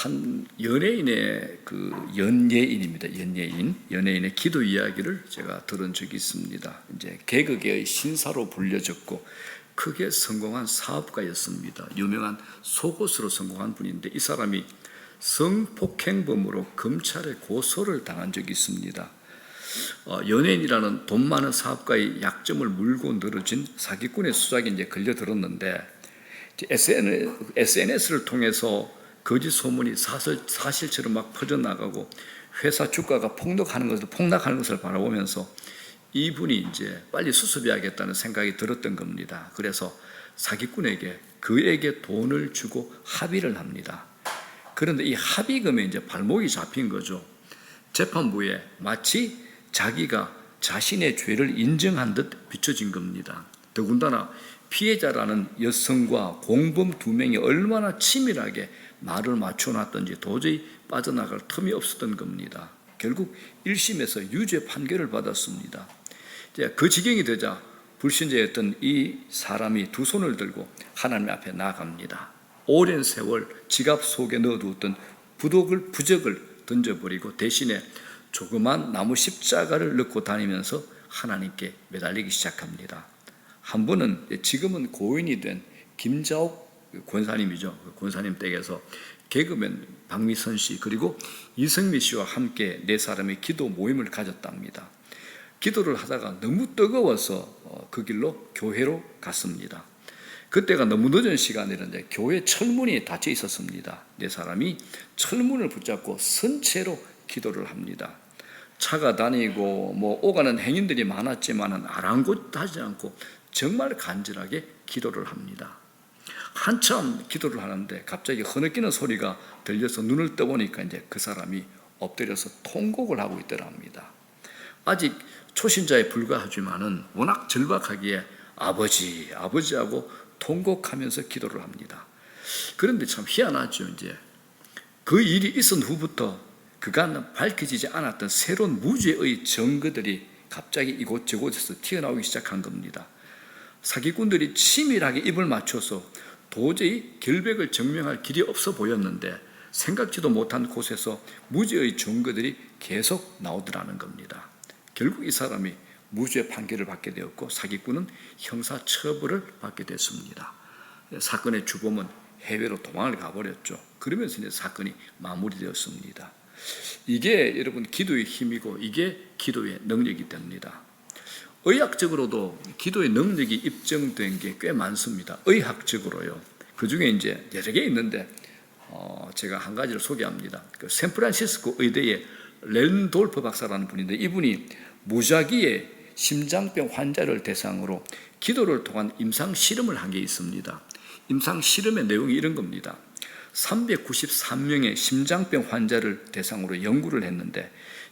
한 연예인의 연예인입니다. 연예인의 기도 이야기를 제가 들은 적이 있습니다. 이제 개그계의 신사로 불려졌고 크게 성공한 사업가였습니다. 유명한 속옷으로 성공한 분인데 이 사람이 성폭행범으로 검찰에 고소를 당한 적이 있습니다. 연예인이라는 돈 많은 사업가의 약점을 물고 늘어진 사기꾼의 수작에 이제 걸려들었는데 SNS를 통해서 거짓 소문이 사실처럼 막 퍼져나가고 회사 주가가 폭락하는 것을 바라보면서 이분이 이제 빨리 수습해야겠다는 생각이 들었던 겁니다. 그래서 사기꾼에게 그에게 돈을 주고 합의를 합니다. 그런데 이 합의금에 이제 발목이 잡힌 거죠. 재판부에 마치 자기가 자신의 죄를 인정한 듯 비춰진 겁니다. 더군다나 피해자라는 여성과 공범 두 명이 얼마나 치밀하게 말을 맞춰놨던지 도저히 빠져나갈 틈이 없었던 겁니다. 결국 1심에서 유죄 판결을 받았습니다. 그 지경이 되자 불신자였던 이 사람이 두 손을 들고 하나님 앞에 나아갑니다. 오랜 세월 지갑 속에 넣어두었던 부적을 던져버리고 대신에 조그만 나무 십자가를 넣고 다니면서 하나님께 매달리기 시작합니다. 한 번은 지금은 고인이 된 김자옥 권사님이죠. 권사님 댁에서 개그맨 박미선 씨 그리고 이성미 씨와 함께 네 사람의 기도 모임을 가졌답니다. 기도를 하다가 너무 뜨거워서 그 길로 교회로 갔습니다. 그때가 너무 늦은 시간이었는데 교회 철문이 닫혀 있었습니다. 네 사람이 철문을 붙잡고 선체로 기도를 합니다. 차가 다니고 오가는 행인들이 많았지만 아랑곳하지 않고 정말 간절하게 기도를 합니다. 한참 기도를 하는데 갑자기 흐느끼는 소리가 들려서 눈을 떠보니까 이제 그 사람이 엎드려서 통곡을 하고 있더라 합니다. 아직 초신자에 불과하지만은 워낙 절박하기에 아버지 하고 통곡하면서 기도를 합니다. 그런데 참 희한하죠. 이제 그 일이 있은 후부터 그간 밝혀지지 않았던 새로운 무죄의 증거들이 갑자기 이곳저곳에서 튀어나오기 시작한 겁니다. 사기꾼들이 치밀하게 입을 맞춰서 도저히 결백을 증명할 길이 없어 보였는데 생각지도 못한 곳에서 무죄의 증거들이 계속 나오더라는 겁니다. 결국 이 사람이 무죄 판결을 받게 되었고 사기꾼은 형사 처벌을 받게 됐습니다. 사건의 주범은 해외로 도망을 가버렸죠. 그러면서 이제 사건이 마무리되었습니다. 이게 여러분 기도의 힘이고 이게 기도의 능력이 됩니다. 의학적으로도 기도의 능력이 입증된 게 꽤 많습니다. 의학적으로요. 그 중에 이제 여러 개 있는데 제가 한 가지를 소개합니다. 샌프란시스코 의대의 렌돌프 박사라는 분인데 이분이 무작위의 심장병 환자를 대상으로 기도를 통한 임상 실험을 한 게 있습니다. 임상 실험의 내용이 이런 겁니다. 393명의 심장병 환자를 대상으로 연구를 했는데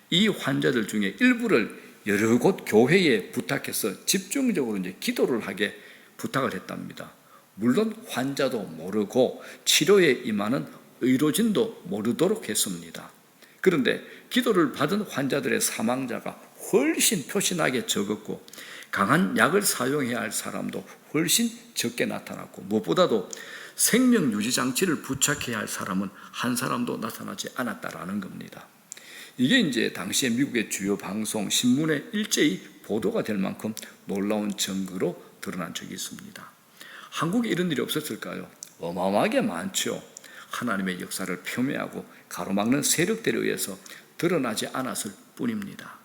이 환자들 중에 일부를 여러 곳 교회에 부탁해서 집중적으로 이제 기도를 하게 부탁을 했답니다. 물론 환자도 모르고 치료에 임하는 의료진도 모르도록 했습니다. 그런데 기도를 받은 환자들의 사망자가 훨씬 표시나게 적었고 강한 약을 사용해야 할 사람도 훨씬 적게 나타났고 무엇보다도 생명유지장치를 부착해야 할 사람은 한 사람도 나타나지 않았다라는 겁니다. 이게 이제 당시에 미국의 주요 방송, 신문에 일제히 보도가 될 만큼 놀라운 증거로 드러난 적이 있습니다. 한국에 이런 일이 없었을까요? 어마어마하게 많죠. 하나님의 역사를 폄훼하고 가로막는 세력들에 의해서 드러나지 않았을 뿐입니다.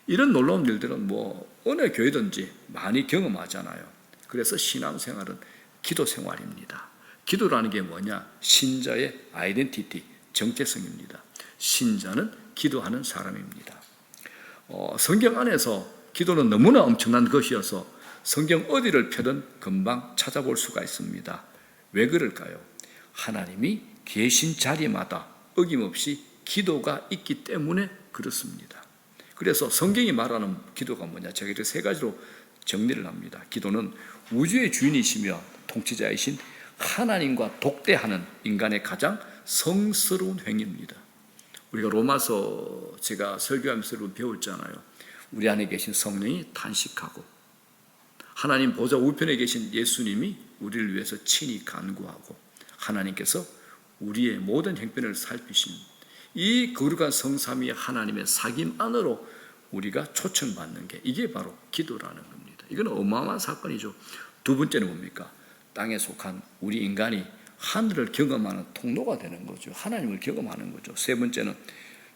이런 놀라운 일들은 어느 교회든지 많이 경험하잖아요. 그래서 신앙생활은 기도 생활입니다. 기도라는 게 뭐냐? 신자의 아이덴티티, 정체성입니다. 신자는 기도하는 사람입니다. 성경 안에서 기도는 너무나 엄청난 것이어서 성경 어디를 펴든 금방 찾아볼 수가 있습니다. 왜 그럴까요? 하나님이 계신 자리마다 어김없이 기도가 있기 때문에 그렇습니다. 그래서 성경이 말하는 기도가 뭐냐? 제가 이렇게 세 가지로 정리를 합니다. 기도는 우주의 주인이시며 통치자이신 하나님과 독대하는 인간의 가장 성스러운 행위입니다. 우리가 로마서 제가 설교하면서 배웠잖아요. 우리 안에 계신 성령이 탄식하고 하나님 보좌 우편에 계신 예수님이 우리를 위해서 친히 간구하고 하나님께서 우리의 모든 형편을 살피신 이 거룩한 성삼위 하나님의 사귐 안으로 우리가 초청받는 게 이게 바로 기도라는 겁니다. 이건 어마어마한 사건이죠. 두 번째는 뭡니까? 땅에 속한 우리 인간이 하늘을 경험하는 통로가 되는 거죠. 하나님을 경험하는 거죠. 세 번째는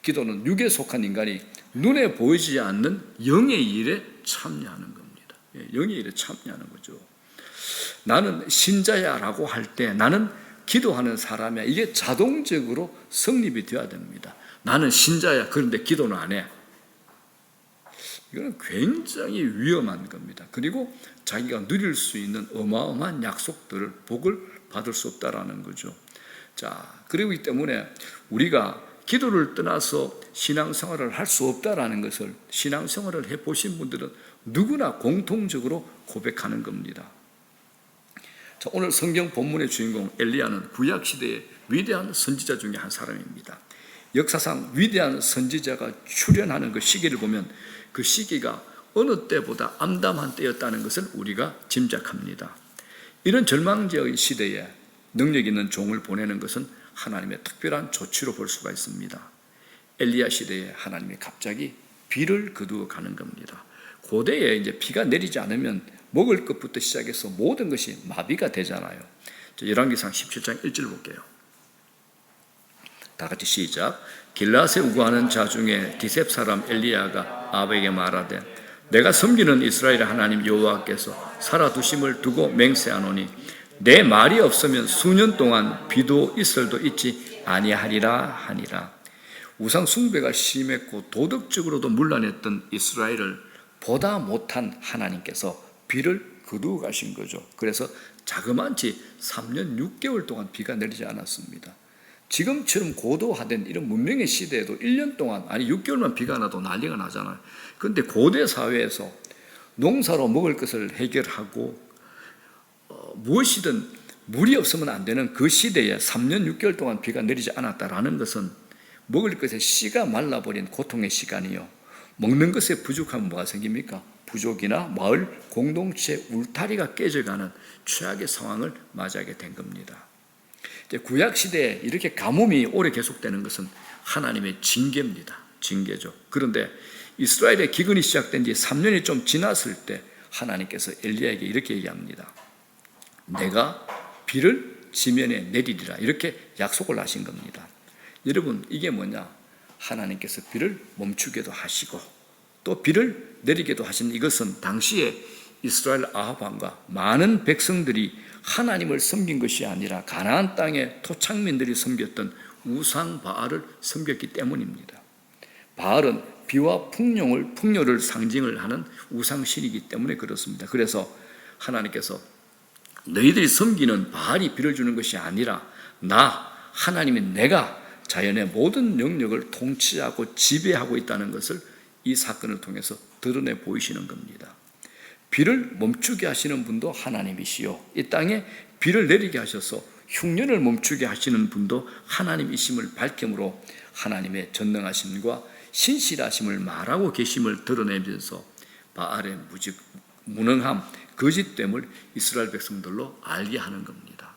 기도는 육에 속한 인간이 눈에 보이지 않는 영의 일에 참여하는 겁니다. 영의 일에 참여하는 거죠. 나는 신자야 라고 할 때 나는 기도하는 사람이야. 이게 자동적으로 성립이 되어야 됩니다. 나는 신자야. 그런데 기도는 안 해. 이거는 굉장히 위험한 겁니다. 그리고 자기가 누릴 수 있는 어마어마한 약속들을 복을 받을 수 없다라는 거죠. 자, 그러기 때문에 우리가 기도를 떠나서 신앙생활을 할 수 없다라는 것을 신앙생활을 해보신 분들은 누구나 공통적으로 고백하는 겁니다. 자, 오늘 성경 본문의 주인공 엘리야는 구약시대의 위대한 선지자 중에 한 사람입니다. 역사상 위대한 선지자가 출현하는 그 시기를 보면 그 시기가 어느 때보다 암담한 때였다는 것을 우리가 짐작합니다. 이런 절망적인 시대에 능력 있는 종을 보내는 것은 하나님의 특별한 조치로 볼 수가 있습니다. 엘리야 시대에 하나님이 갑자기 비를 거두어 가는 겁니다. 고대에 이제 비가 내리지 않으면 먹을 것부터 시작해서 모든 것이 마비가 되잖아요. 열왕기상 17장 1절 볼게요. 다 같이 시작. 길라앗에 우거하는 자 중에 디셉 사람 엘리야가 아합에게 말하되 내가 섬기는 이스라엘 하나님 여호와께서 살아두심을 두고 맹세하노니 내 말이 없으면 수년 동안 비도 이슬도 있지 아니하리라 하니라. 우상 숭배가 심했고 도덕적으로도 문란했던 이스라엘을 보다 못한 하나님께서 비를 거두어 가신 거죠. 그래서 자그마치 3년 6개월 동안 비가 내리지 않았습니다. 지금처럼 고도화된 이런 문명의 시대에도 1년 동안 아니 6개월만 비가 나도 난리가 나잖아요. 그런데 고대 사회에서 농사로 먹을 것을 해결하고 무엇이든 물이 없으면 안 되는 그 시대에 3년 6개월 동안 비가 내리지 않았다라는 것은 먹을 것에 씨가 말라버린 고통의 시간이요. 먹는 것에 부족하면 뭐가 생깁니까? 부족이나 마을 공동체 울타리가 깨져가는 최악의 상황을 맞이하게 된 겁니다. 구약시대에 이렇게 가뭄이 오래 계속되는 것은 하나님의 징계입니다. 징계죠. 그런데 이스라엘의 기근이 시작된 지 3년이 좀 지났을 때 하나님께서 엘리야에게 이렇게 얘기합니다. 내가 비를 지면에 내리리라. 이렇게 약속을 하신 겁니다. 여러분, 이게 뭐냐? 하나님께서 비를 멈추게도 하시고 또 비를 내리게도 하신 이것은 당시에 이스라엘 아합 왕과 많은 백성들이 하나님을 섬긴 것이 아니라 가나안 땅의 토착민들이 섬겼던 우상 바알을 섬겼기 때문입니다. 바알은 비와 풍요를 상징을 하는 우상신이기 때문에 그렇습니다. 그래서 하나님께서 너희들이 섬기는 바알이 비를 주는 것이 아니라 나 하나님인 내가 자연의 모든 영역을 통치하고 지배하고 있다는 것을 이 사건을 통해서 드러내 보이시는 겁니다. 비를 멈추게 하시는 분도 하나님이시요 이 땅에 비를 내리게 하셔서 흉년을 멈추게 하시는 분도 하나님이심을 밝힘으로 하나님의 전능하심과 신실하심을 말하고 계심을 드러내면서 바알의 무능함, 거짓됨을 이스라엘 백성들로 알게 하는 겁니다.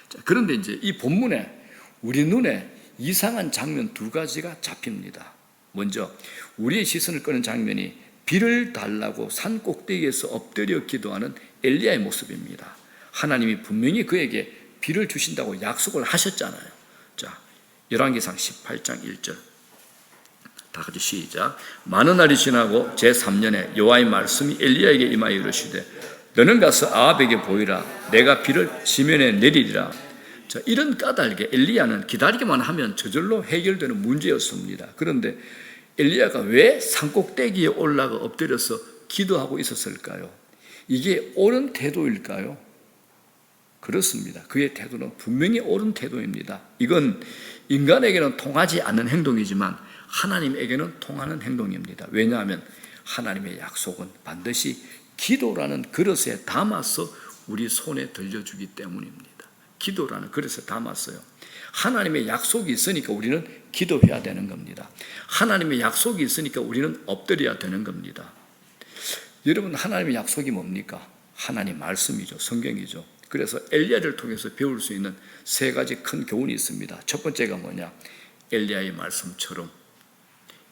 자, 그런데 이제 이 본문에 우리 눈에 이상한 장면 두 가지가 잡힙니다. 먼저 우리의 시선을 끄는 장면이 비를 달라고 산 꼭대기에서 엎드려 기도하는 엘리야의 모습입니다. 하나님이 분명히 그에게 비를 주신다고 약속을 하셨잖아요. 자, 열왕기상 18장 1절 다 같이 시작. 많은 날이 지나고 제3년에 여호와의 말씀이 엘리야에게 임하여 이르시되 너는 가서 아합에게 보이라. 내가 비를 지면에 내리리라. 자, 이런 까닭에 엘리야는 기다리기만 하면 저절로 해결되는 문제였습니다. 그런데 엘리야가 왜 산꼭대기에 올라가 엎드려서 기도하고 있었을까요? 이게 옳은 태도일까요? 그렇습니다. 그의 태도는 분명히 옳은 태도입니다. 이건 인간에게는 통하지 않는 행동이지만 하나님에게는 통하는 행동입니다. 왜냐하면 하나님의 약속은 반드시 기도라는 그릇에 담아서 우리 손에 들려주기 때문입니다. 기도라는 그릇에 담았어요. 하나님의 약속이 있으니까 우리는 기도해야 되는 겁니다. 하나님의 약속이 있으니까 우리는 엎드려야 되는 겁니다. 여러분, 하나님의 약속이 뭡니까? 하나님 말씀이죠. 성경이죠. 그래서 엘리야를 통해서 배울 수 있는 세 가지 큰 교훈이 있습니다. 첫 번째가 뭐냐? 엘리야의 말씀처럼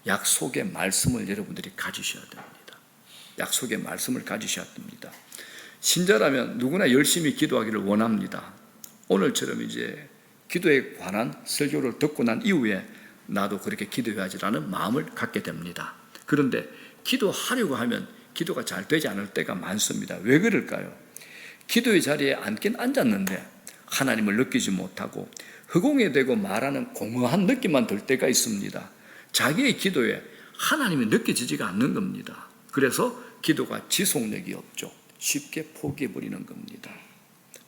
약속의 말씀을 여러분들이 가지셔야 됩니다. 약속의 말씀을 가지셔야 됩니다. 신자라면 누구나 열심히 기도하기를 원합니다. 오늘처럼 이제 기도에 관한 설교를 듣고 난 이후에 나도 그렇게 기도해야지라는 마음을 갖게 됩니다. 그런데 기도하려고 하면 기도가 잘 되지 않을 때가 많습니다. 왜 그럴까요? 기도의 자리에 앉긴 앉았는데 하나님을 느끼지 못하고 허공에 대고 말하는 공허한 느낌만 들 때가 있습니다. 자기의 기도에 하나님이 느껴지지가 않는 겁니다. 그래서 기도가 지속력이 없죠. 쉽게 포기해버리는 겁니다.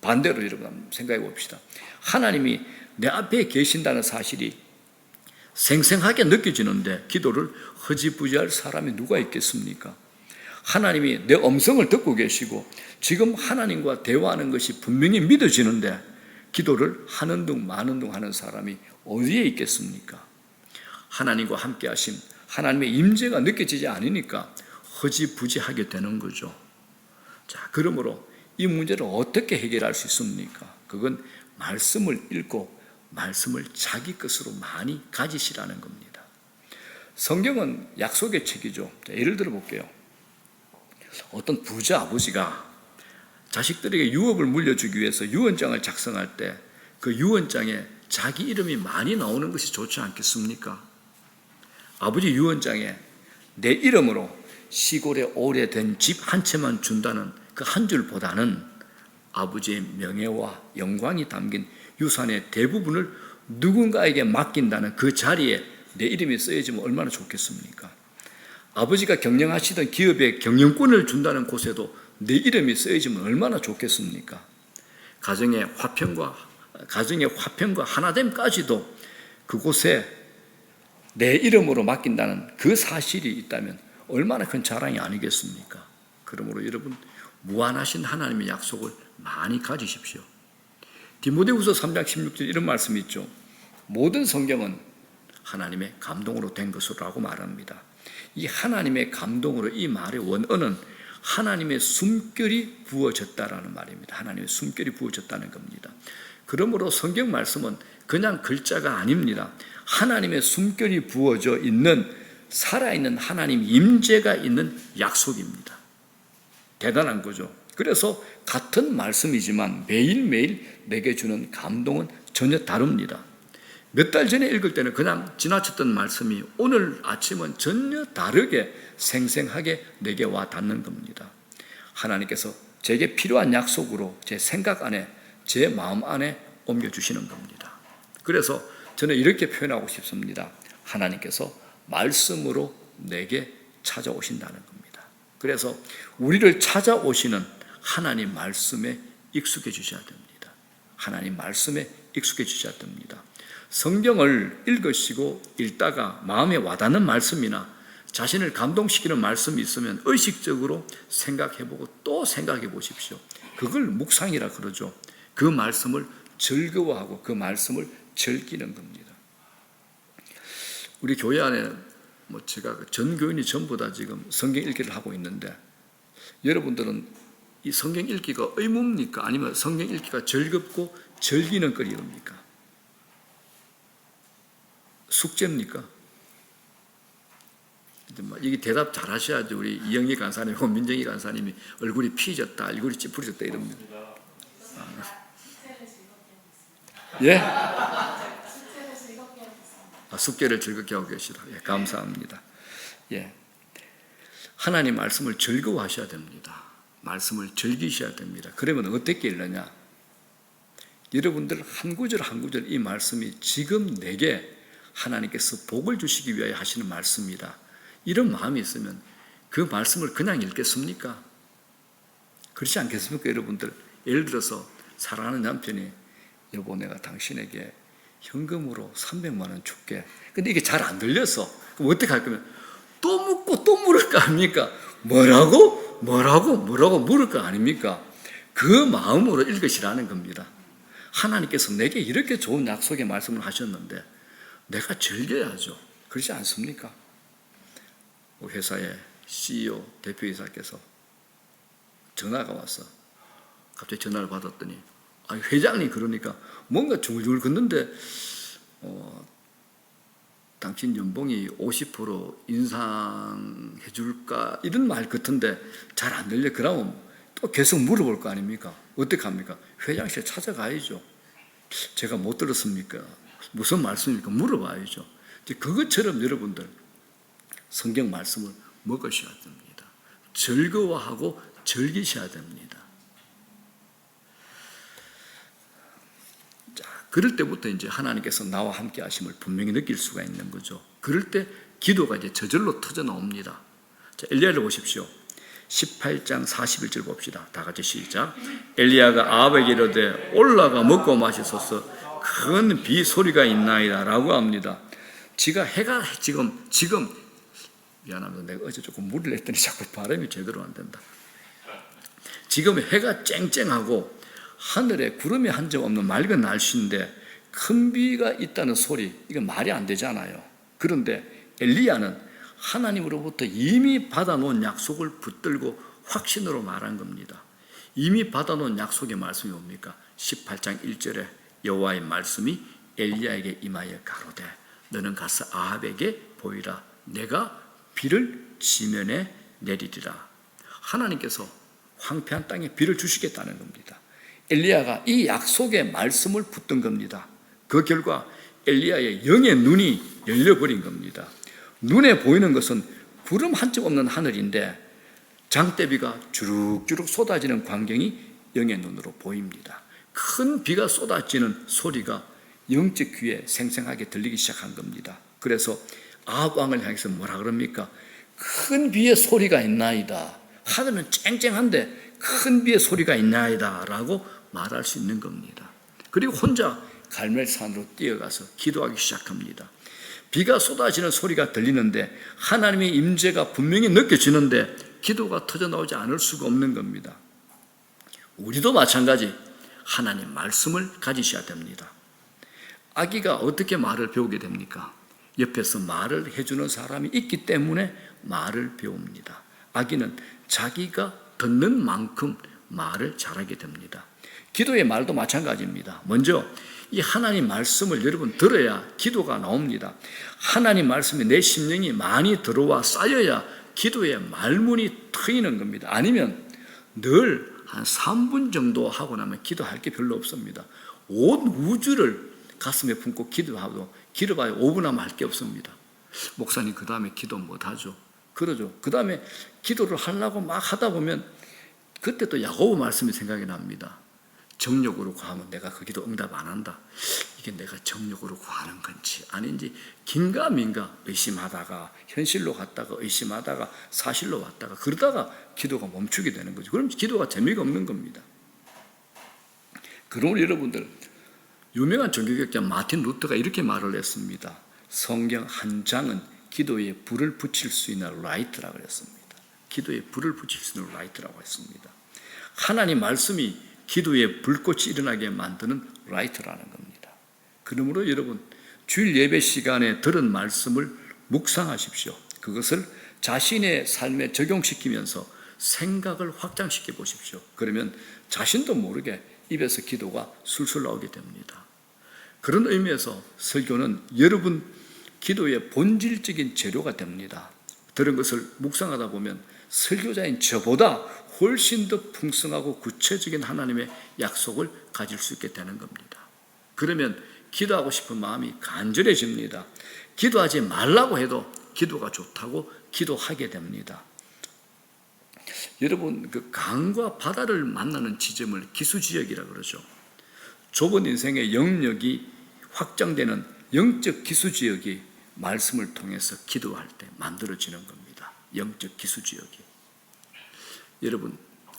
반대로 여러분 한번 생각해 봅시다. 하나님이 내 앞에 계신다는 사실이 생생하게 느껴지는데 기도를 허지부지할 사람이 누가 있겠습니까? 하나님이 내 음성을 듣고 계시고 지금 하나님과 대화하는 것이 분명히 믿어지는데 기도를 하는 둥 마는 둥 하는 사람이 어디에 있겠습니까? 하나님과 함께 하심, 하나님의 임재가 느껴지지 않으니까 허지부지하게 되는 거죠. 자, 그러므로 이 문제를 어떻게 해결할 수 있습니까? 그건 말씀을 읽고 말씀을 자기 것으로 많이 가지시라는 겁니다. 성경은 약속의 책이죠. 자, 예를 들어 볼게요. 어떤 부자 아버지가 자식들에게 유업을 물려주기 위해서 유언장을 작성할 때 그 유언장에 자기 이름이 많이 나오는 것이 좋지 않겠습니까? 아버지 유언장에 내 이름으로 시골에 오래된 집 한 채만 준다는 그 한 줄보다는 아버지의 명예와 영광이 담긴 유산의 대부분을 누군가에게 맡긴다는 그 자리에 내 이름이 쓰여지면 얼마나 좋겠습니까? 아버지가 경영하시던 기업에 경영권을 준다는 곳에도 내 이름이 쓰여지면 얼마나 좋겠습니까? 가정의 화평과 하나됨까지도 그곳에 내 이름으로 맡긴다는 그 사실이 있다면 얼마나 큰 자랑이 아니겠습니까? 그러므로 여러분 무한하신 하나님의 약속을 많이 가지십시오. 디모데후서 3장 16절 이런 말씀이 있죠. 모든 성경은 하나님의 감동으로 된 것이라고 말합니다. 이 하나님의 감동으로 이 말의 원어는 하나님의 숨결이 부어졌다라는 말입니다. 하나님의 숨결이 부어졌다는 겁니다. 그러므로 성경 말씀은 그냥 글자가 아닙니다. 하나님의 숨결이 부어져 있는 살아있는 하나님 임재가 있는 약속입니다. 대단한 거죠. 그래서 같은 말씀이지만 매일매일 내게 주는 감동은 전혀 다릅니다. 몇 달 전에 읽을 때는 그냥 지나쳤던 말씀이 오늘 아침은 전혀 다르게 생생하게 내게 와 닿는 겁니다. 하나님께서 제게 필요한 약속으로 제 생각 안에, 제 마음 안에 옮겨주시는 겁니다. 그래서 저는 이렇게 표현하고 싶습니다. 하나님께서 말씀으로 내게 찾아오신다는 겁니다. 그래서 우리를 찾아오시는 하나님 말씀에 익숙해지셔야 됩니다. 하나님 말씀에 익숙해지셔야 됩니다. 성경을 읽으시고 읽다가 마음에 와닿는 말씀이나 자신을 감동시키는 말씀이 있으면 의식적으로 생각해보고 또 생각해 보십시오. 그걸 묵상이라 그러죠. 그 말씀을 즐거워하고 그 말씀을 즐기는 겁니다. 우리 교회 안에 제가 전 교인이 전부 다 지금 성경 읽기를 하고 있는데 여러분들은 이 성경 읽기가 의무입니까? 아니면 성경 읽기가 즐겁고 즐기는 거리입니까? 숙제입니까? 이게 대답 잘 하셔야지 우리 이영희 간사님하고 민정희 간사님이 얼굴이 피졌다, 얼굴이 찌푸려졌다 이럽니다. 예? 숙제를 즐겁게 하고 계시다. 예, 감사합니다. 예. 하나님 말씀을 즐거워하셔야 됩니다. 말씀을 즐기셔야 됩니다. 그러면 어떻게 읽느냐? 여러분들 한 구절 한 구절 이 말씀이 지금 내게 하나님께서 복을 주시기 위하여 하시는 말씀이다. 이런 마음이 있으면 그 말씀을 그냥 읽겠습니까? 그렇지 않겠습니까, 여러분들? 예를 들어서 사랑하는 남편이 여보 내가 당신에게 현금으로 300만 원 줄게. 근데 이게 잘 안 들려서 그럼 어떻게 할 거면 또 묻고 또 물을 거 아닙니까? 뭐라고 물을 거 아닙니까? 그 마음으로 읽으시라는 겁니다. 하나님께서 내게 이렇게 좋은 약속의 말씀을 하셨는데 내가 즐겨야죠. 그렇지 않습니까? 회사의 CEO 대표이사께서 전화가 와서 갑자기 전화를 받았더니 회장님 그러니까 뭔가 중얼중얼 걷는데 당신 연봉이 50% 인상해 줄까 이런 말 같은데 잘 안 들려. 그러면 또 계속 물어볼 거 아닙니까? 어떻게 합니까? 회장실 찾아가야죠. 제가 못 들었습니까? 무슨 말씀입니까? 물어봐야죠. 그것처럼 여러분들 성경 말씀을 먹으셔야 됩니다. 즐거워하고 즐기셔야 됩니다. 자, 그럴 때부터 이제 하나님께서 나와 함께 하심을 분명히 느낄 수가 있는 거죠. 그럴 때 기도가 이제 저절로 터져 나옵니다. 자, 엘리야를 보십시오. 18장 41절 봅시다. 다 같이 시작. 엘리야가 아합에게 이르되 올라가 먹고 마시소서 큰 비 소리가 있나이다 라고 합니다. 해가 지금 미안합니다. 내가 어제 조금 물을 냈더니 자꾸 발음이 제대로 안 된다. 지금 해가 쨍쨍하고 하늘에 구름이 한 점 없는 맑은 날씨인데 큰 비가 있다는 소리, 이건 말이 안 되잖아요. 그런데 엘리야는 하나님으로부터 이미 받아놓은 약속을 붙들고 확신으로 말한 겁니다. 이미 받아놓은 약속의 말씀이 뭡니까? 18장 1절에 여호와의 말씀이 엘리야에게 임하여 가로되 너는 가서 아합에게 보이라. 내가 비를 지면에 내리리라. 하나님께서 황폐한 땅에 비를 주시겠다는 겁니다. 엘리야가 이 약속의 말씀을 붙든 겁니다. 그 결과 엘리야의 영의 눈이 열려버린 겁니다. 눈에 보이는 것은 구름 한 점 없는 하늘인데 장대비가 주룩주룩 쏟아지는 광경이 영의 눈으로 보입니다. 큰 비가 쏟아지는 소리가 영적 귀에 생생하게 들리기 시작한 겁니다. 그래서 아합 왕을 향해서 뭐라 그럽니까? 큰 비의 소리가 있나이다. 하늘은 쨍쨍한데 큰 비의 소리가 있나이다 라고 말할 수 있는 겁니다. 그리고 혼자 갈멜산으로 뛰어가서 기도하기 시작합니다. 비가 쏟아지는 소리가 들리는데 하나님의 임재가 분명히 느껴지는데 기도가 터져나오지 않을 수가 없는 겁니다. 우리도 마찬가지 하나님 말씀을 가지셔야 됩니다. 아기가 어떻게 말을 배우게 됩니까? 옆에서 말을 해주는 사람이 있기 때문에 말을 배웁니다. 아기는 자기가 듣는 만큼 말을 잘하게 됩니다. 기도의 말도 마찬가지입니다. 먼저 이 하나님 말씀을 여러분 들어야 기도가 나옵니다. 하나님 말씀이 내 심령이 많이 들어와 쌓여야 기도의 말문이 트이는 겁니다. 아니면 늘 한 3분 정도 하고 나면 기도할 게 별로 없습니다. 온 우주를 가슴에 품고 기도하고 기도봐야 5분 하면 할 게 없습니다. 목사님 그 다음에 기도 못하죠? 그러죠. 그 다음에 기도를 하려고 막 하다 보면 그때 또 야고보 말씀이 생각이 납니다. 정욕으로 구하면 내가 그 기도 응답 안 한다. 이게 내가 정욕으로 구하는 건지 아닌지 긴가민가 의심하다가 현실로 갔다가 의심하다가 사실로 왔다가 그러다가 기도가 멈추게 되는 거죠. 그럼 기도가 재미가 없는 겁니다. 그러므로 여러분들 유명한 종교개혁자 마틴 루터가 이렇게 말을 했습니다. 성경 한 장은 기도에 불을 붙일 수 있는 라이트라고 했습니다. 기도에 불을 붙일 수 있는 라이트라고 했습니다. 하나님 말씀이 기도에 불꽃이 일어나게 만드는 라이트라는 겁니다. 그러므로 여러분 주일 예배 시간에 들은 말씀을 묵상하십시오. 그것을 자신의 삶에 적용시키면서 생각을 확장시켜 보십시오. 그러면 자신도 모르게 입에서 기도가 술술 나오게 됩니다. 그런 의미에서 설교는 여러분 기도의 본질적인 재료가 됩니다. 들은 것을 묵상하다 보면 설교자인 저보다 훨씬 더 풍성하고 구체적인 하나님의 약속을 가질 수 있게 되는 겁니다. 그러면 기도하고 싶은 마음이 간절해집니다. 기도하지 말라고 해도 기도가 좋다고 기도하게 됩니다. 여러분 그 강과 바다를 만나는 지점을 기수지역이라고 그러죠. 좁은 인생의 영역이 확장되는 영적 기수지역이 말씀을 통해서 기도할 때 만들어지는 겁니다. 영적 기수지역이. 여러분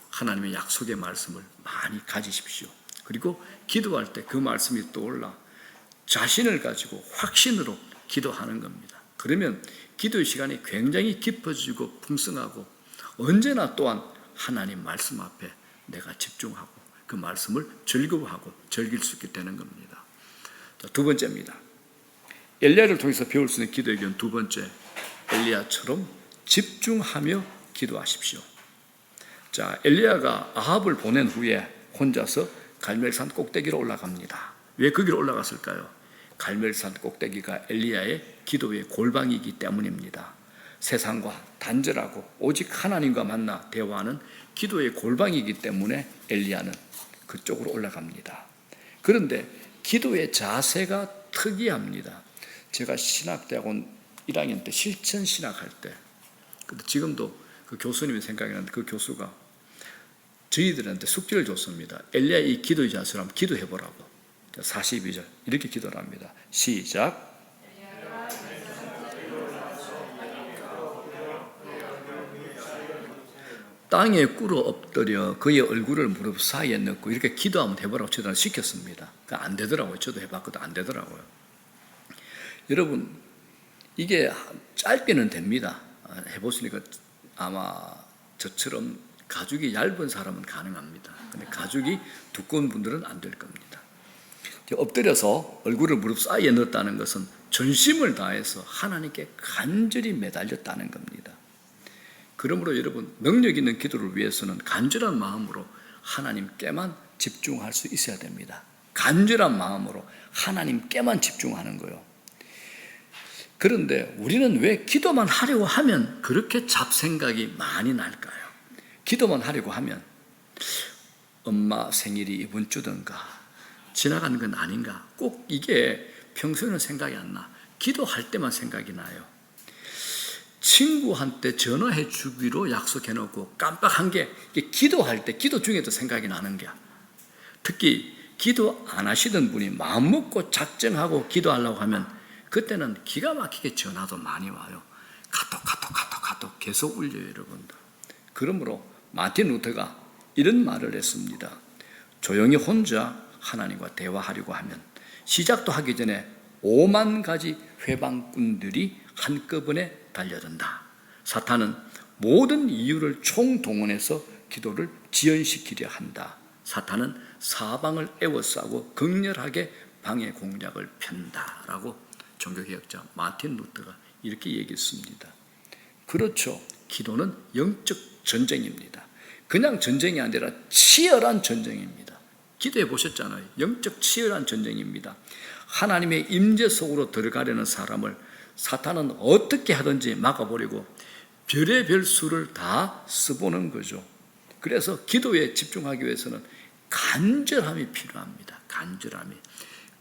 하나님의 약속의 말씀을 많이 가지십시오. 그리고 기도할 때 그 말씀이 떠올라 자신을 가지고 확신으로 기도하는 겁니다. 그러면 기도의 시간이 굉장히 깊어지고 풍성하고 언제나 또한 하나님 말씀 앞에 내가 집중하고 그 말씀을 즐거워하고 즐길 수 있게 되는 겁니다. 자, 두 번째입니다. 엘리야를 통해서 배울 수 있는 기도의 기원 두 번째, 엘리야처럼 집중하며 기도하십시오. 자, 엘리야가 아합을 보낸 후에 혼자서 갈멜산 꼭대기로 올라갑니다. 왜 거기로 올라갔을까요? 갈멜산 꼭대기가 엘리야의 기도의 골방이기 때문입니다. 세상과 단절하고 오직 하나님과 만나 대화하는 기도의 골방이기 때문에 엘리야는 그쪽으로 올라갑니다. 그런데 기도의 자세가 특이합니다. 제가 신학대학원 1학년 때 실천 신학할 때, 지금도 그 교수님이 생각이 나는데 그 교수가 저희들한테 숙제를 줬습니다. 엘리야의 이 기도의 자세로 한번 기도해보라고. 42절 이렇게 기도를 합니다. 시작. 땅에 꿇어 엎드려 그의 얼굴을 무릎 사이에 넣고 이렇게 기도 한번 해보라고 저도 시켰습니다. 안 되더라고요. 저도 해봤거든. 안 되더라고요. 여러분, 이게 짧게는 됩니다. 해보시니까 아마 저처럼 가죽이 얇은 사람은 가능합니다. 근데 가죽이 두꺼운 분들은 안 될 겁니다. 엎드려서 얼굴을 무릎 사이에 넣었다는 것은 전심을 다해서 하나님께 간절히 매달렸다는 겁니다. 그러므로 여러분, 능력 있는 기도를 위해서는 간절한 마음으로 하나님께만 집중할 수 있어야 됩니다. 간절한 마음으로 하나님께만 집중하는 거예요. 그런데 우리는 왜 기도만 하려고 하면 그렇게 잡생각이 많이 날까요? 기도만 하려고 하면 엄마 생일이 이번 주든가 지나가는 건 아닌가? 꼭 이게 평소에는 생각이 안 나. 기도할 때만 생각이 나요. 친구한테 전화해 주기로 약속해놓고 깜빡한 게 기도할 때, 기도 중에도 생각이 나는 거야. 특히 기도 안 하시던 분이 마음 먹고 작정하고 기도하려고 하면 그때는 기가 막히게 전화도 많이 와요. 카톡 계속 울려요, 여러분들. 그러므로 마틴 루터가 이런 말을 했습니다. 조용히 혼자 하나님과 대화하려고 하면 시작도 하기 전에 5만 가지 회방꾼들이 한꺼번에 달려든다. 사탄은 모든 이유를 총동원해서 기도를 지연시키려 한다. 사탄은 사방을 에워싸고 극렬하게 방해 공략을 편다라고 종교개혁자 마틴 루터가 이렇게 얘기했습니다. 그렇죠. 기도는 영적 전쟁입니다. 그냥 전쟁이 아니라 치열한 전쟁입니다. 기도해 보셨잖아요. 영적 치열한 전쟁입니다. 하나님의 임재 속으로 들어가려는 사람을 사탄은 어떻게 하든지 막아버리고 별의별 수를 다 써보는 거죠. 그래서 기도에 집중하기 위해서는 간절함이 필요합니다.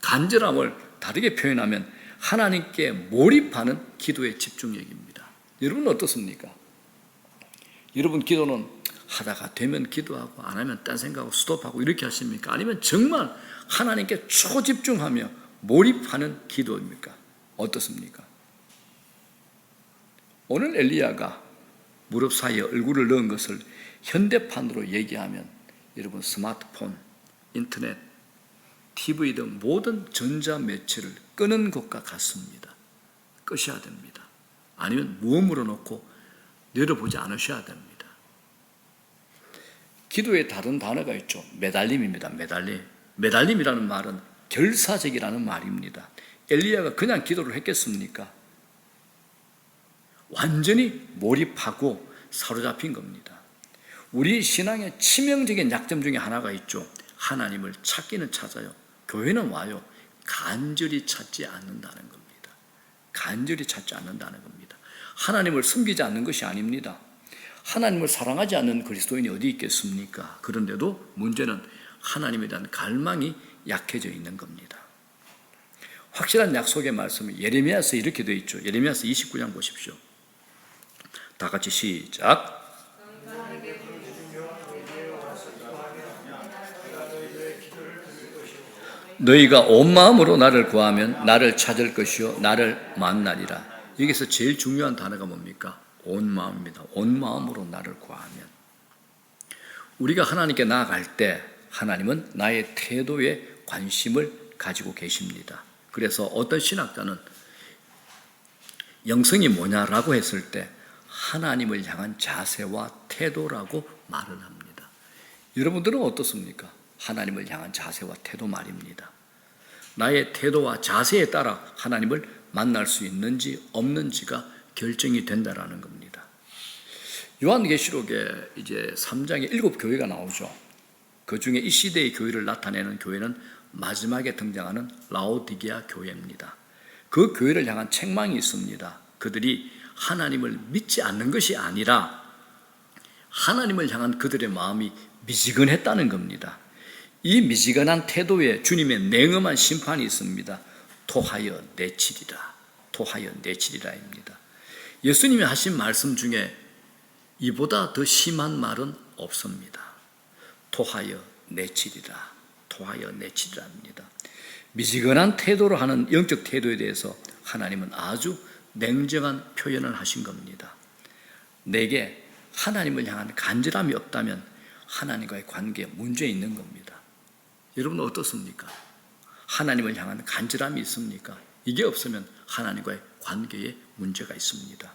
간절함을 다르게 표현하면 하나님께 몰입하는 기도의 집중력입니다. 여러분 어떻습니까? 여러분 기도는 하다가 되면 기도하고 안 하면 딴 생각하고 스톱하고 이렇게 하십니까? 아니면 정말 하나님께 초집중하며 몰입하는 기도입니까? 어떻습니까? 오늘 엘리야가 무릎 사이에 얼굴을 넣은 것을 현대판으로 얘기하면 여러분 스마트폰, 인터넷, TV 등 모든 전자매체를 끄는 것과 같습니다. 끄셔야 됩니다. 아니면 무음으로 놓고 내려보지 않으셔야 됩니다. 기도에 다른 단어가 있죠. 매달림입니다. 매달림이라는 말은 결사적이라는 말입니다. 엘리야가 그냥 기도를 했겠습니까? 완전히 몰입하고 사로잡힌 겁니다. 우리 신앙의 치명적인 약점 중에 하나가 있죠. 하나님을 찾기는 찾아요. 교회는 와요. 간절히 찾지 않는다는 겁니다. 간절히 찾지 않는다는 겁니다. 하나님을 섬기지 않는 것이 아닙니다. 하나님을 사랑하지 않는 그리스도인이 어디 있겠습니까? 그런데도 문제는 하나님에 대한 갈망이 약해져 있는 겁니다. 확실한 약속의 말씀이 예레미야서 이렇게 되어 있죠. 예레미야서 29장 보십시오. 다 같이 시작. 너희가 온 마음으로 나를 구하면 나를 찾을 것이요 나를 만나리라. 여기서 제일 중요한 단어가 뭡니까? 온 마음입니다. 온 마음으로 나를 구하면. 우리가 하나님께 나아갈 때 하나님은 나의 태도에 관심을 가지고 계십니다. 그래서 어떤 신학자는 영성이 뭐냐라고 했을 때 하나님을 향한 자세와 태도라고 말을 합니다. 여러분들은 어떻습니까? 하나님을 향한 자세와 태도 말입니다. 나의 태도와 자세에 따라 하나님을 만날 수 있는지 없는지가 결정이 된다라는 겁니다. 요한계시록에 이제 3장에 7 교회가 나오죠. 그 중에 이 시대의 교회를 나타내는 교회는 마지막에 등장하는 라오디게아 교회입니다. 그 교회를 향한 책망이 있습니다. 그들이 하나님을 믿지 않는 것이 아니라 하나님을 향한 그들의 마음이 미지근했다는 겁니다. 이 미지근한 태도에 주님의 냉엄한 심판이 있습니다. 토하여 내치리라, 토하여 내치리라입니다. 예수님이 하신 말씀 중에 이보다 더 심한 말은 없습니다. 토하여 내치리라, 토하여 내치리라입니다. 미지근한 태도로 하는 영적 태도에 대해서 하나님은 아주 냉정한 표현을 하신 겁니다. 내게 하나님을 향한 간절함이 없다면 하나님과의 관계에 문제 있는 겁니다. 여러분 어떻습니까? 하나님을 향한 간절함이 있습니까? 이게 없으면 하나님과의 관계에 문제가 있습니다.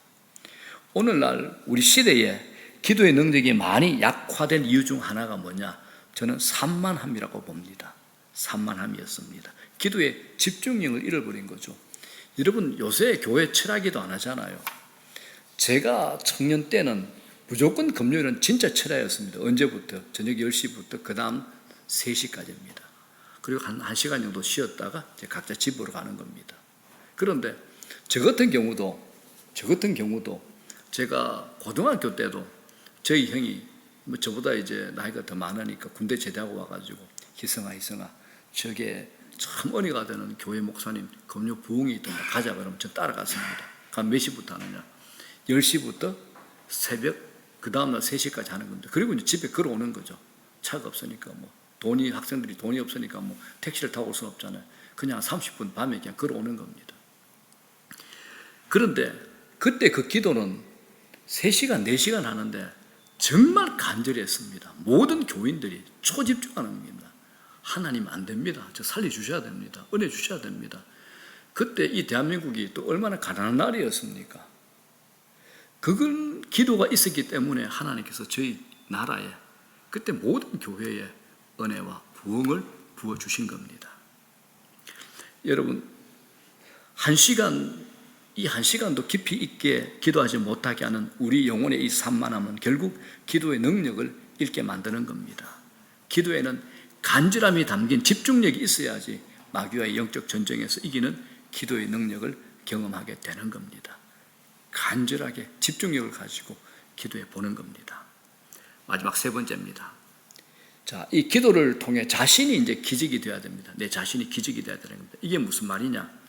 오늘날 우리 시대에 기도의 능력이 많이 약화된 이유 중 하나가 뭐냐? 저는 산만함이라고 봅니다. 산만함이었습니다. 기도의 집중력을 잃어버린 거죠. 여러분 요새 교회 철야기도 안 하잖아요. 제가 청년 때는 무조건 금요일은 진짜 철야였습니다. 언제부터? 저녁 10시부터 그 다음 3시까지입니다. 그리고 한 1시간 정도 쉬었다가 이제 각자 집으로 가는 겁니다. 그런데 저 같은 경우도 제가 고등학교 때도 저희 형이 저보다 이제 나이가 더 많으니까 군대 제대하고 와가지고 희성아 저게 참 은혜가 되는 교회 목사님 금요 부흥이 있던데 가자 그러면 저 따라갔습니다. 몇 시부터 하느냐? 10시부터 새벽 그 다음날 3시까지 하는 겁니다. 그리고 이제 집에 걸어오는 거죠. 차가 없으니까 학생들이 돈이 없으니까 택시를 타고 올 수는 없잖아요. 그냥 30분 밤에 그냥 걸어오는 겁니다. 그런데 그때 그 기도는 3시간, 4시간 하는데 정말 간절히 했습니다. 모든 교인들이 초집중하는 겁니다. 하나님 안 됩니다. 저 살려주셔야 됩니다. 은혜 주셔야 됩니다. 그때 이 대한민국이 또 얼마나 가난한 나라였습니까? 그건 기도가 있었기 때문에 하나님께서 저희 나라에 그때 모든 교회에 은혜와 부흥을 부어주신 겁니다. 여러분 이 한 시간도 깊이 있게 기도하지 못하게 하는 우리 영혼의 이 산만함은 결국 기도의 능력을 잃게 만드는 겁니다. 기도에는 간절함이 담긴 집중력이 있어야지 마귀와의 영적 전쟁에서 이기는 기도의 능력을 경험하게 되는 겁니다. 간절하게 집중력을 가지고 기도해 보는 겁니다. 마지막 3번째입니다. 자, 이 기도를 통해 자신이 이제 기적이 되어야 됩니다. 내 자신이 기적이 되어야 되는 겁니다. 이게 무슨 말이냐?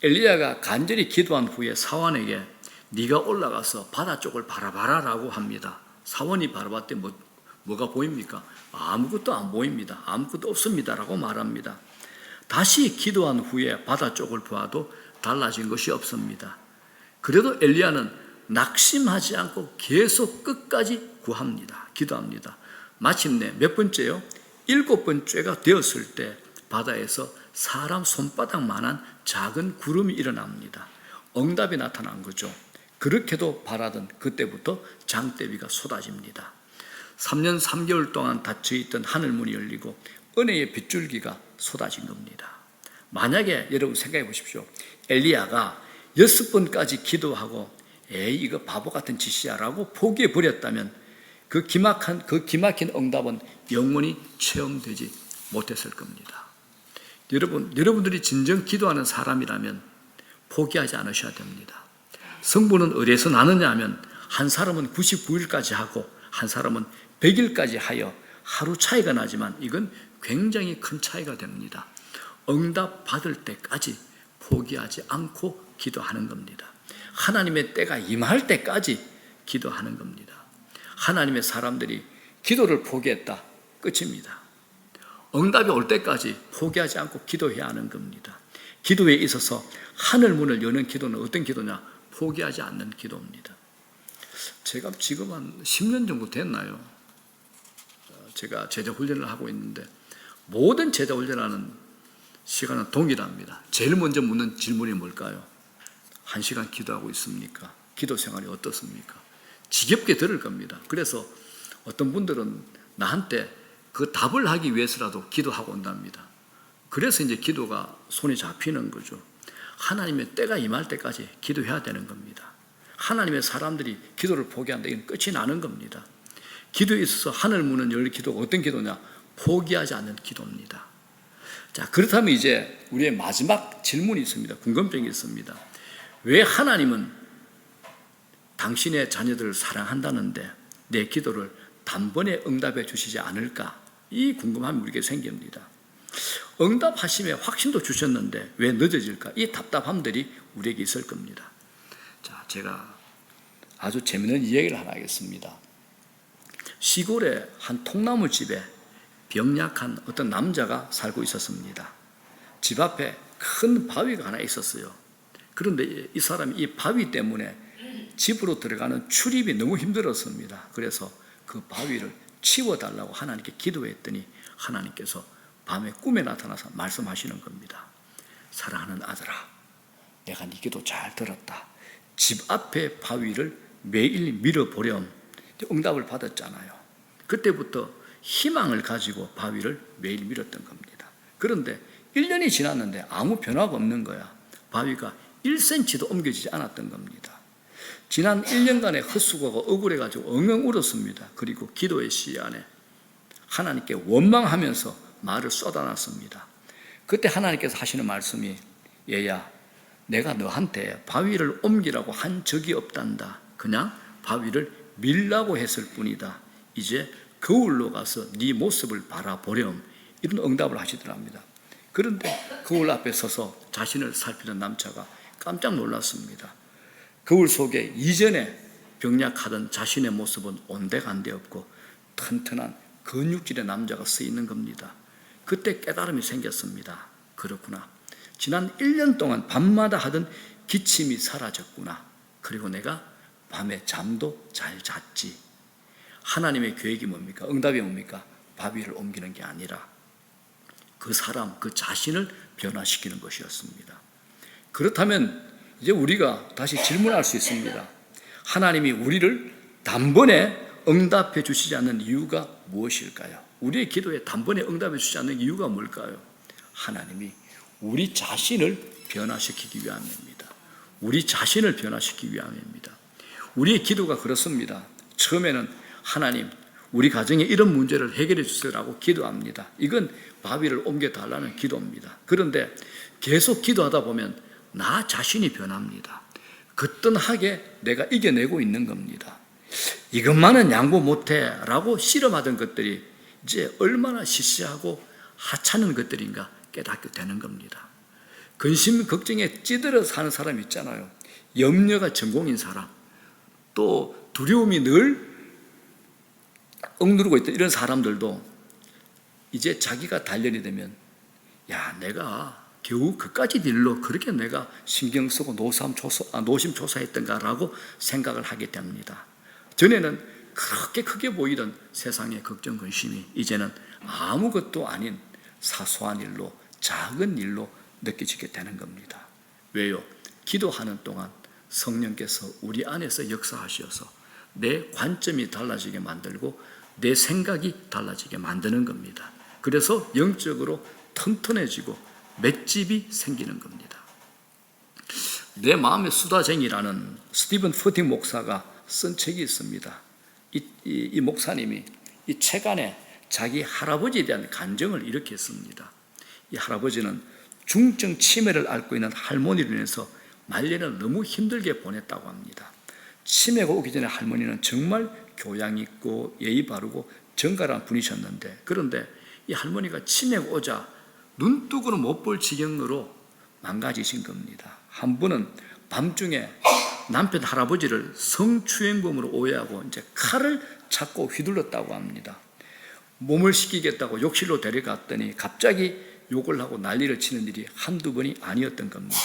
엘리야가 간절히 기도한 후에 사원에게 네가 올라가서 바다 쪽을 바라봐라라고 합니다. 사원이 바라봤더니 뭐가 보입니까? 아무것도 안 보입니다. 아무것도 없습니다라고 말합니다. 다시 기도한 후에 바다 쪽을 보아도 달라진 것이 없습니다. 그래도 엘리야는 낙심하지 않고 계속 끝까지 구합니다. 기도합니다. 마침내 몇 번째요? 7번째가 되었을 때 바다에서 사람 손바닥만한 작은 구름이 일어납니다. 응답이 나타난 거죠. 그렇게도 바라던 그때부터 장대비가 쏟아집니다. 3년 3개월 동안 닫혀있던 하늘문이 열리고 은혜의 빗줄기가 쏟아진 겁니다. 만약에 여러분 생각해 보십시오. 엘리야가 6번까지 기도하고 에이 이거 바보 같은 짓이야 라고 포기해 버렸다면 그 기막힌 응답은 영원히 체험되지 못했을 겁니다. 여러분들이 진정 기도하는 사람이라면 포기하지 않으셔야 됩니다. 성부는 어디에서 나느냐 하면 한 사람은 99일까지 하고 한 사람은 100일까지 하여 하루 차이가 나지만 이건 굉장히 큰 차이가 됩니다. 응답 받을 때까지 포기하지 않고 기도하는 겁니다. 하나님의 때가 임할 때까지 기도하는 겁니다. 하나님의 사람들이 기도를 포기했다. 끝입니다. 응답이 올 때까지 포기하지 않고 기도해야 하는 겁니다. 기도에 있어서 하늘 문을 여는 기도는 어떤 기도냐? 포기하지 않는 기도입니다. 제가 지금 한 10년 정도 됐나요? 제가 제자 훈련을 하고 있는데 모든 제자 훈련하는 시간은 동일합니다. 제일 먼저 묻는 질문이 뭘까요? 1시간 기도하고 있습니까? 기도 생활이 어떻습니까? 지겹게 들을 겁니다. 그래서 어떤 분들은 나한테 그 답을 하기 위해서라도 기도하고 온답니다. 그래서 이제 기도가 손에 잡히는 거죠. 하나님의 때가 임할 때까지 기도해야 되는 겁니다. 하나님의 사람들이 기도를 포기한다. 이건 끝이 나는 겁니다. 기도에 있어서 하늘 문은 열린 기도가 어떤 기도냐? 포기하지 않는 기도입니다. 자, 그렇다면 이제 우리의 마지막 질문이 있습니다. 궁금증이 있습니다. 왜 하나님은 당신의 자녀들을 사랑한다는데 내 기도를 단번에 응답해 주시지 않을까? 이 궁금함이 우리에게 생깁니다. 응답하심에 확신도 주셨는데 왜 늦어질까? 이 답답함들이 우리에게 있을 겁니다. 자, 제가 아주 재미있는 이야기를 하나 하겠습니다. 시골의 한 통나무 집에 병약한 어떤 남자가 살고 있었습니다. 집 앞에 큰 바위가 하나 있었어요. 그런데 이 사람이 이 바위 때문에 집으로 들어가는 출입이 너무 힘들었습니다. 그래서 그 바위를 치워달라고 하나님께 기도했더니 하나님께서 밤에 꿈에 나타나서 말씀하시는 겁니다. 사랑하는 아들아, 내가 네 기도 잘 들었다. 집 앞에 바위를 매일 밀어보렴. 응답을 받았잖아요. 그때부터 희망을 가지고 바위를 매일 밀었던 겁니다. 그런데 1년이 지났는데 아무 변화가 없는 거야. 바위가 1cm도 옮겨지지 않았던 겁니다. 지난 1년간의 헛수고가 억울해가지고 엉엉 울었습니다. 그리고 기도의 시간에 하나님께 원망하면서 말을 쏟아놨습니다. 그때 하나님께서 하시는 말씀이 얘야, 내가 너한테 바위를 옮기라고 한 적이 없단다. 그냥 바위를 밀라고 했을 뿐이다. 이제 거울로 가서 네 모습을 바라보렴. 이런 응답을 하시더랍니다. 그런데 거울 앞에 서서 자신을 살피는 남자가 깜짝 놀랐습니다. 거울 속에 이전에 병약하던 자신의 모습은 온데간데 없고 튼튼한 근육질의 남자가 서 있는 겁니다. 그때 깨달음이 생겼습니다. 그렇구나. 지난 1년 동안 밤마다 하던 기침이 사라졌구나. 그리고 내가 밤에 잠도 잘 잤지. 하나님의 계획이 뭡니까? 응답이 뭡니까? 바위를 옮기는 게 아니라 그 사람, 그 자신을 변화시키는 것이었습니다. 그렇다면 이제 우리가 다시 질문할 수 있습니다. 하나님이 우리를 단번에 응답해 주시지 않는 이유가 무엇일까요? 우리의 기도에 단번에 응답해 주시지 않는 이유가 뭘까요? 하나님이 우리 자신을 변화시키기 위함입니다. 우리 자신을 변화시키기 위함입니다. 우리의 기도가 그렇습니다. 처음에는 하나님, 우리 가정에 이런 문제를 해결해 주세요라고 기도합니다. 이건 바위를 옮겨달라는 기도입니다. 그런데 계속 기도하다 보면 나 자신이 변합니다. 거뜬하게 내가 이겨내고 있는 겁니다. 이것만은 양보 못해 라고 씨름하던 것들이 이제 얼마나 시시하고 하찮은 것들인가 깨닫게 되는 겁니다. 근심 걱정에 찌들어 사는 사람 있잖아요. 염려가 전공인 사람, 또 두려움이 늘 억누르고 있던 이런 사람들도 이제 자기가 단련이 되면 야, 내가 겨우 그까지 일로 그렇게 내가 신경 쓰고 노심초사했던가라고 생각을 하게 됩니다. 전에는 그렇게 크게 보이던 세상의 걱정 근심이 이제는 아무것도 아닌 사소한 일로, 작은 일로 느껴지게 되는 겁니다. 왜요? 기도하는 동안 성령께서 우리 안에서 역사하셔서 내 관점이 달라지게 만들고 내 생각이 달라지게 만드는 겁니다. 그래서 영적으로 튼튼해지고 맷집이 생기는 겁니다. 내 마음의 수다쟁이라는 스티븐 퍼팅 목사가 쓴 책이 있습니다. 이 목사님이 이 책 안에 자기 할아버지에 대한 간증을 이렇게 씁니다. 이 할아버지는 중증 치매를 앓고 있는 할머니로 인해서 말년을 너무 힘들게 보냈다고 합니다. 치매가 오기 전에 할머니는 정말 교양 있고 예의 바르고 정갈한 분이셨는데, 그런데 이 할머니가 치매가 오자 눈뜨고는 못 볼 지경으로 망가지신 겁니다. 한 분은 밤중에 남편 할아버지를 성추행범으로 오해하고 이제 칼을 찾고 휘둘렀다고 합니다. 몸을 식히겠다고 욕실로 데려갔더니 갑자기 욕을 하고 난리를 치는 일이 한두 번이 아니었던 겁니다.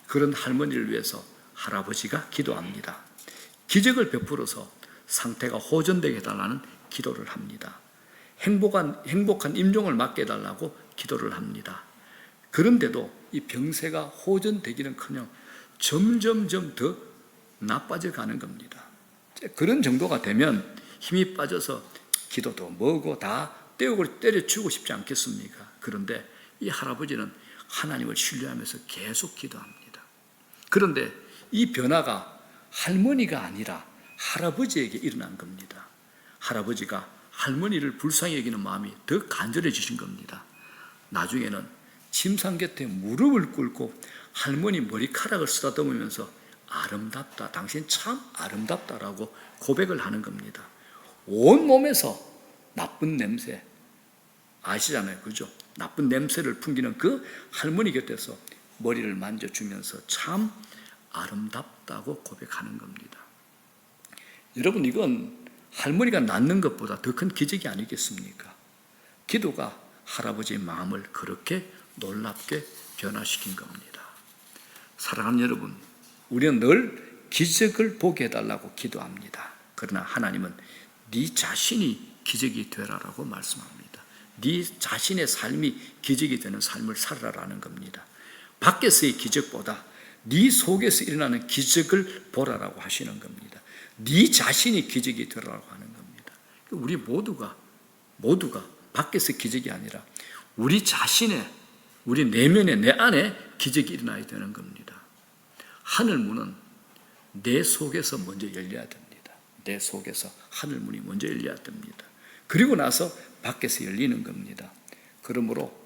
그런 할머니를 위해서 할아버지가 기도합니다. 기적을 베풀어서 상태가 호전되게 해달라는 기도를 합니다. 행복한 임종을 맞게 해달라고 기도를 합니다. 그런데도 이 병세가 호전되기는커녕 점점점 더 나빠져 가는 겁니다. 그런 정도가 되면 힘이 빠져서 기도도 뭐고 다 때려치우고 싶지 않겠습니까? 그런데 이 할아버지는 하나님을 신뢰하면서 계속 기도합니다. 그런데 이 변화가 할머니가 아니라 할아버지에게 일어난 겁니다. 할아버지가 할머니를 불쌍히 여기는 마음이 더 간절해지신 겁니다. 나중에는 침상 곁에 무릎을 꿇고 할머니 머리카락을 쓰다듬으면서 아름답다, 당신 참 아름답다라고 고백을 하는 겁니다. 온몸에서 나쁜 냄새 아시잖아요, 그죠? 나쁜 냄새를 풍기는 그 할머니 곁에서 머리를 만져주면서 참 아름답다고 고백하는 겁니다. 여러분, 이건 할머니가 낫는 것보다 더 큰 기적이 아니겠습니까? 기도가 할아버지의 마음을 그렇게 놀랍게 변화시킨 겁니다. 사랑하는 여러분, 우리는 늘 기적을 보게 해달라고 기도합니다. 그러나 하나님은 네 자신이 기적이 되라라고 말씀합니다. 네 자신의 삶이 기적이 되는 삶을 살아라라는 겁니다. 밖에서의 기적보다 네 속에서 일어나는 기적을 보라라고 하시는 겁니다. 네 자신이 기적이 되라고 하는 겁니다. 우리 모두가 밖에서 기적이 아니라 우리 자신의, 우리 내면의, 내 안에 기적이 일어나야 되는 겁니다. 하늘 문은 내 속에서 먼저 열려야 됩니다. 내 속에서 하늘 문이 먼저 열려야 됩니다. 그리고 나서 밖에서 열리는 겁니다. 그러므로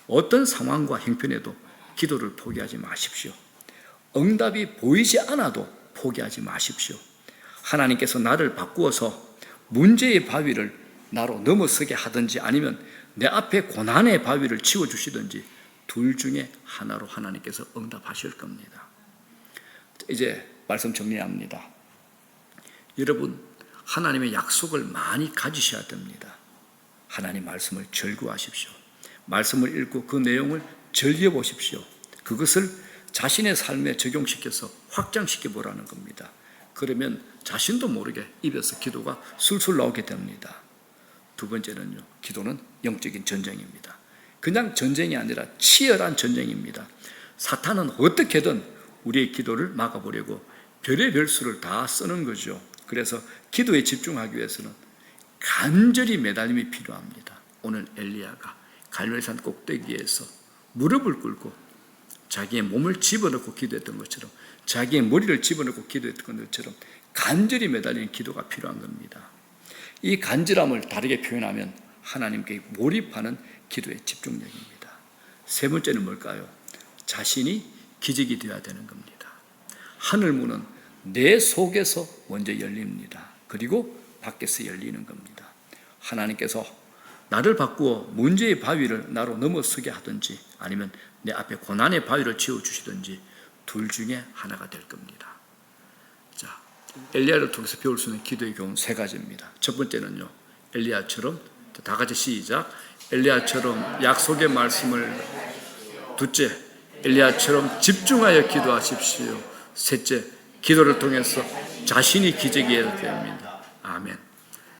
어떤 상황과 형편에도 기도를 포기하지 마십시오. 응답이 보이지 않아도 포기하지 마십시오. 하나님께서 나를 바꾸어서 문제의 바위를 나로 넘어서게 하든지 아니면 내 앞에 고난의 바위를 치워주시든지 둘 중에 하나로 하나님께서 응답하실 겁니다. 이제 말씀 정리합니다. 여러분, 하나님의 약속을 많이 가지셔야 됩니다. 하나님 말씀을 절구하십시오. 말씀을 읽고 그 내용을 즐겨보십시오. 그것을 자신의 삶에 적용시켜서 확장시켜 보라는 겁니다. 그러면 자신도 모르게 입에서 기도가 술술 나오게 됩니다. 두 번째는요, 기도는 영적인 전쟁입니다. 그냥 전쟁이 아니라 치열한 전쟁입니다. 사탄은 어떻게든 우리의 기도를 막아보려고 별의별 수를 다 쓰는 거죠. 그래서 기도에 집중하기 위해서는 간절히 매달림이 필요합니다. 오늘 엘리야가 갈멜산 꼭대기에서 무릎을 꿇고 자기의 몸을 집어넣고 기도했던 것처럼, 자기의 머리를 집어넣고 기도했던 것처럼 간절히 매달리는 기도가 필요한 겁니다. 이 간절함을 다르게 표현하면 하나님께 몰입하는 기도의 집중력입니다. 세 번째는 뭘까요? 자신이 기적이 되어야 되는 겁니다. 하늘문은 내 속에서 먼저 열립니다. 그리고 밖에서 열리는 겁니다. 하나님께서 나를 바꾸어 문제의 바위를 나로 넘어서게 하든지 아니면 내 앞에 고난의 바위를 치워주시든지 둘 중에 하나가 될 겁니다. 자, 엘리야를 통해서 배울 수 있는 기도의 교훈 세 가지입니다. 첫 번째는요, 엘리야처럼, 다 같이 시작. 엘리야처럼 약속의 말씀을, 둘째, 엘리야처럼 집중하여 기도하십시오. 셋째, 기도를 통해서 자신이 기적이 되어야 됩니다. 아멘.